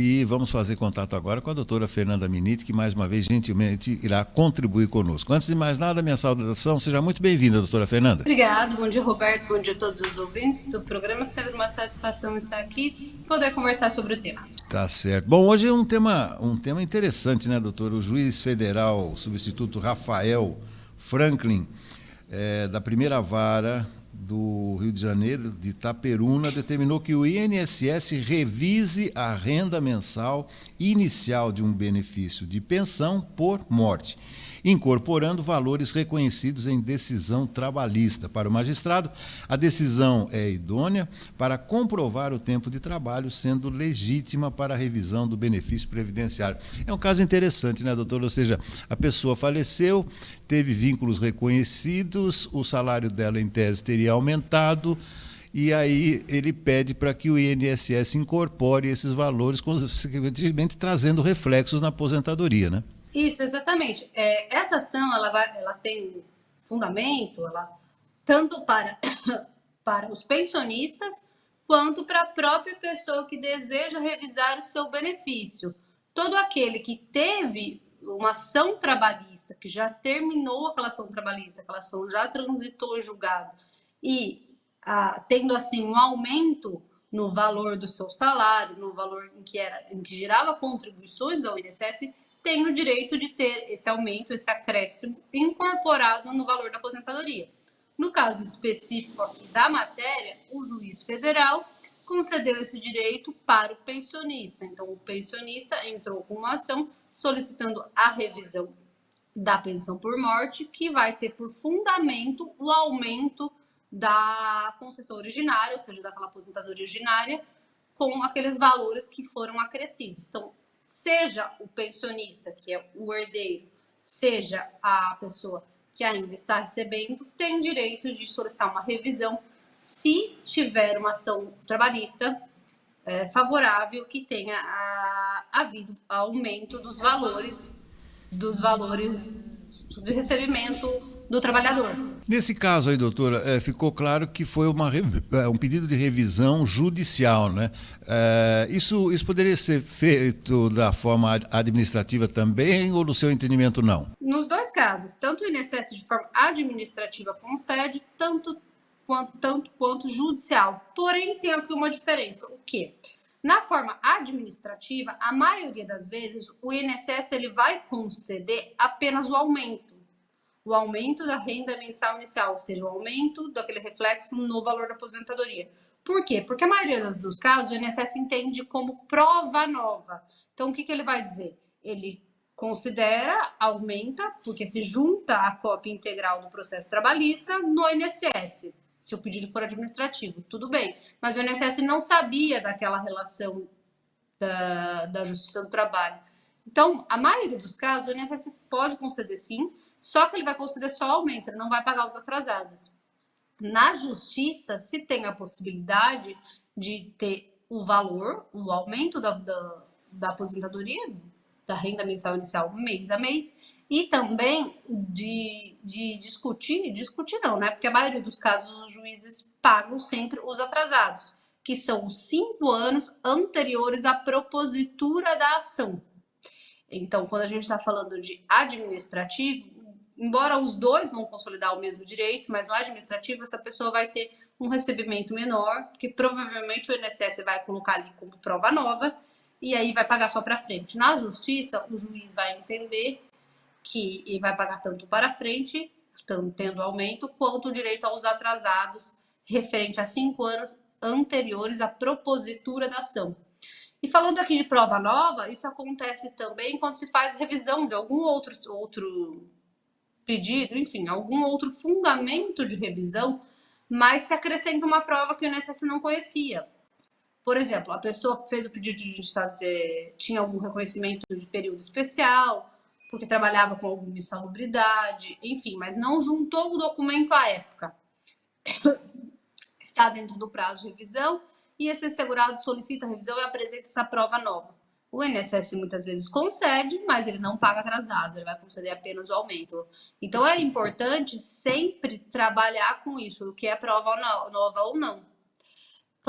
E vamos fazer contato agora com a doutora Fernanda Miniti, que mais uma vez gentilmente irá contribuir conosco. Antes de mais nada, minha saudação, seja muito bem-vinda, doutora Fernanda. Obrigado, bom dia Roberto, bom dia a todos os ouvintes do programa, sempre uma satisfação estar aqui e poder conversar sobre o tema. Tá certo. Bom, hoje é um tema interessante, né, doutor? O juiz federal substituto Rafael Franklin, da primeira vara do Rio de Janeiro, de Itaperuna, determinou que o INSS revise a renda mensal inicial de um benefício de pensão por morte, incorporando valores reconhecidos em decisão trabalhista. Para o magistrado, a decisão é idônea para comprovar o tempo de trabalho, sendo legítima para a revisão do benefício previdenciário. É um caso interessante, né, doutor? Ou seja, a pessoa faleceu, teve vínculos reconhecidos, o salário dela, em tese, teria aumentado, e aí ele pede para que o INSS incorpore esses valores, consequentemente trazendo reflexos na aposentadoria, né? Isso, exatamente. Essa ação ela tem fundamento tanto para os pensionistas quanto para a própria pessoa que deseja revisar o seu benefício. Todo aquele que teve uma ação trabalhista, que já terminou aquela ação trabalhista, aquela ação já transitou em julgado e tendo assim um aumento no valor do seu salário, no valor em que gerava contribuições ao INSS, tem o direito de ter esse aumento, esse acréscimo incorporado no valor da aposentadoria. No caso específico aqui da matéria, o juiz federal concedeu esse direito para o pensionista. Então, o pensionista entrou com uma ação solicitando a revisão da pensão por morte, que vai ter por fundamento o aumento da concessão originária, ou seja, daquela aposentadoria originária, com aqueles valores que foram acrescidos. Então, seja o pensionista, que é o herdeiro, seja a pessoa que ainda está recebendo, tem direito de solicitar uma revisão se tiver uma ação trabalhista favorável que tenha havido aumento dos valores de recebimento do trabalhador. Nesse caso aí, doutora, ficou claro que foi um pedido de revisão judicial, né? Isso poderia ser feito da forma administrativa também, ou no seu entendimento não? Nos dois casos, tanto o INSS de forma administrativa concede, tanto quanto judicial. Porém, tem aqui uma diferença. O quê? Na forma administrativa, a maioria das vezes, o INSS ele vai conceder apenas o aumento da renda mensal inicial, ou seja, o aumento daquele reflexo no valor da aposentadoria. Por quê? Porque a maioria dos casos o INSS entende como prova nova. Então, o que ele vai dizer? Ele considera, aumenta, porque se junta a cópia integral do processo trabalhista no INSS. Se o pedido for administrativo, tudo bem. Mas o INSS não sabia daquela relação da Justiça do Trabalho. Então, a maioria dos casos, o INSS pode conceder sim, só que ele vai conceder só aumento, ele não vai pagar os atrasados. Na Justiça, se tem a possibilidade de ter o valor, o aumento da aposentadoria, da renda mensal inicial mês a mês, e também de discutir não, né? Porque a maioria dos casos os juízes pagam sempre os atrasados, que são os 5 anos anteriores à propositura da ação. Então, quando a gente está falando de administrativo, embora os dois vão consolidar o mesmo direito, mas no administrativo essa pessoa vai ter um recebimento menor, porque provavelmente o INSS vai colocar ali como prova nova, e aí vai pagar só para frente. Na justiça, o juiz vai entender que ele vai pagar tanto para frente, tendo aumento, quanto o direito aos atrasados, referente a 5 anos anteriores à propositura da ação. E falando aqui de prova nova, isso acontece também quando se faz revisão de algum outro pedido, enfim, algum outro fundamento de revisão, mas se acrescenta uma prova que o INSS não conhecia. Por exemplo, a pessoa fez o pedido tinha algum reconhecimento de período especial, porque trabalhava com alguma insalubridade, enfim, mas não juntou o documento à época. Está dentro do prazo de revisão e esse segurado solicita a revisão e apresenta essa prova nova. O INSS muitas vezes concede, mas ele não paga atrasado, ele vai conceder apenas o aumento. Então é importante sempre trabalhar com isso, o que é prova nova ou não.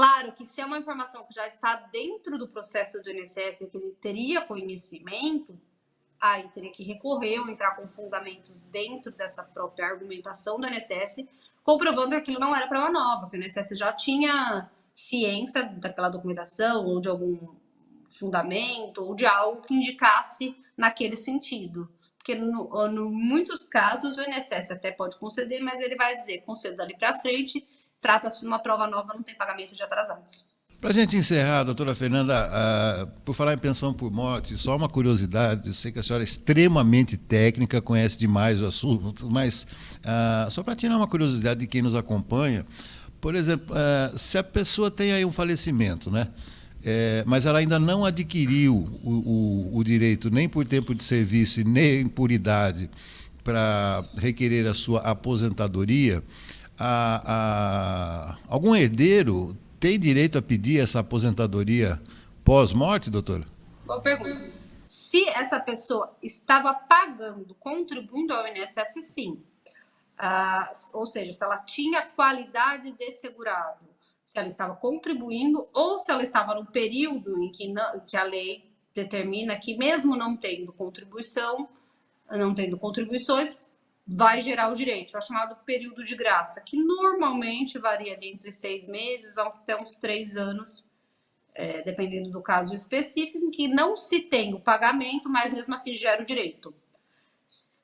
Claro que se é uma informação que já está dentro do processo do INSS, que ele teria conhecimento, aí teria que recorrer ou entrar com fundamentos dentro dessa própria argumentação do INSS, comprovando que aquilo não era prova nova, que o INSS já tinha ciência daquela documentação, ou de algum fundamento, ou de algo que indicasse naquele sentido. Porque, em muitos casos, o INSS até pode conceder, mas ele vai dizer, concedo dali para frente, trata-se de uma prova nova, não tem pagamento de atrasados. Para a gente encerrar, doutora Fernanda, por falar em pensão por morte, só uma curiosidade, eu sei que a senhora é extremamente técnica, conhece demais o assunto, mas só para tirar uma curiosidade de quem nos acompanha, por exemplo, se a pessoa tem aí um falecimento, né? Mas ela ainda não adquiriu o direito nem por tempo de serviço e nem por idade para requerer a sua aposentadoria, algum herdeiro tem direito a pedir essa aposentadoria pós-morte, doutora? Boa pergunta. Se essa pessoa estava pagando, contribuindo ao INSS, sim. Ou seja, se ela tinha qualidade de segurado, se ela estava contribuindo ou se ela estava no período em que a lei determina que mesmo não tendo contribuição, não tendo contribuições, vai gerar o direito, que é o chamado período de graça, que normalmente varia ali entre 6 meses até uns 3 anos, dependendo do caso específico, em que não se tem o pagamento, mas mesmo assim gera o direito.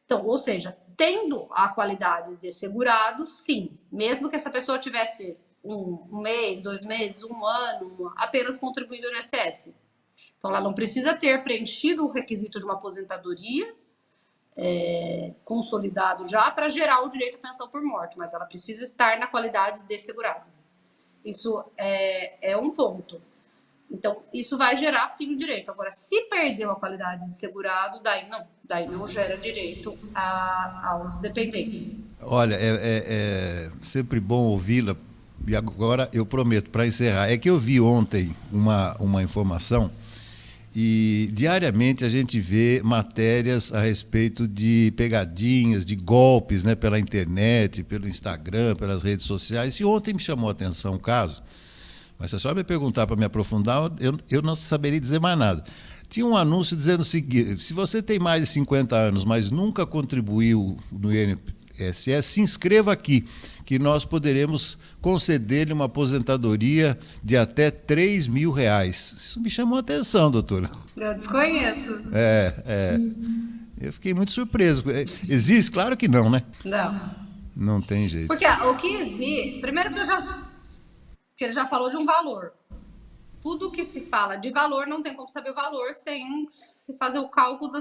Então, ou seja, tendo a qualidade de segurado, sim, mesmo que essa pessoa tivesse um mês, 2 meses, 1 ano, apenas contribuindo no INSS. Então, ela não precisa ter preenchido o requisito de uma aposentadoria, consolidado já para gerar o direito à pensão por morte, mas ela precisa estar na qualidade de segurado. Isso é um ponto. Então, isso vai gerar sim o direito. Agora, se perdeu a qualidade de segurado, daí não gera direito aos dependentes. Olha, é sempre bom ouvi-la, e agora eu prometo, para encerrar, é que eu vi ontem uma informação. E diariamente a gente vê matérias a respeito de pegadinhas, de golpes, né, pela internet, pelo Instagram, pelas redes sociais. E ontem me chamou a atenção um caso, mas se a senhora me perguntar para me aprofundar, eu não saberia dizer mais nada. Tinha um anúncio dizendo o seguinte: se você tem mais de 50 anos, mas nunca contribuiu no INSS, se inscreva aqui, que nós poderemos conceder-lhe uma aposentadoria de até R$3.000. Isso me chamou a atenção, doutora. Eu desconheço. Eu fiquei muito surpreso. Existe? Claro que não, né? Não. Não tem jeito. Porque o que existe... Primeiro que ele já falou de um valor. Tudo que se fala de valor, não tem como saber o valor sem se fazer o cálculo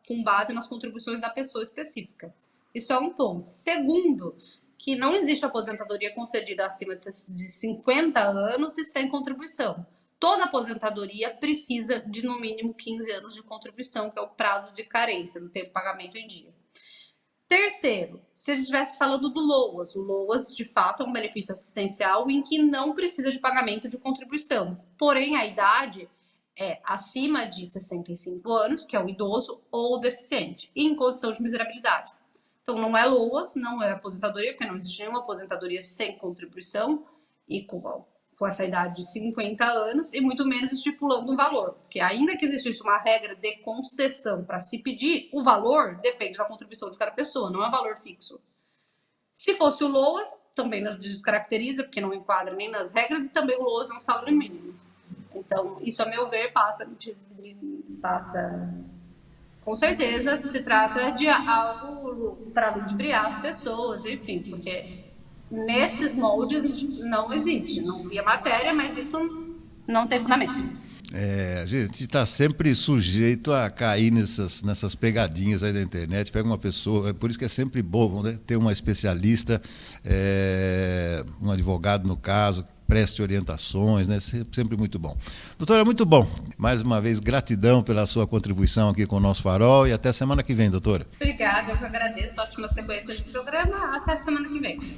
com base nas contribuições da pessoa específica. Isso é um ponto. Segundo, que não existe aposentadoria concedida acima de 50 anos e sem contribuição. Toda aposentadoria precisa de, no mínimo, 15 anos de contribuição, que é o prazo de carência, do tempo de pagamento em dia. Terceiro, se a gente estivesse falando do LOAS, o LOAS, de fato, é um benefício assistencial em que não precisa de pagamento de contribuição. Porém, a idade é acima de 65 anos, que é o idoso ou o deficiente, e em condição de miserabilidade. Então, não é LOAS, não é aposentadoria, porque não existe nenhuma aposentadoria sem contribuição e com essa idade de 50 anos, e muito menos estipulando um valor. Porque ainda que existisse uma regra de concessão para se pedir, o valor depende da contribuição de cada pessoa, não é um valor fixo. Se fosse o LOAS, também nos descaracteriza, porque não enquadra nem nas regras, e também o LOAS é um salário mínimo. Então, isso, a meu ver, passa com certeza, se trata de algo para ludibriar as pessoas, enfim, porque nesses moldes não existe. Não via matéria, mas isso não tem fundamento. A gente está sempre sujeito a cair nessas pegadinhas aí da internet. Pega uma pessoa, por isso que é sempre bom, né, ter uma especialista, um advogado no caso, preste orientações, né? Sempre muito bom. Doutora, muito bom. Mais uma vez, gratidão pela sua contribuição aqui com o nosso Farol e até semana que vem, doutora. Obrigada, eu que agradeço. Ótima sequência de programa. Até semana que vem.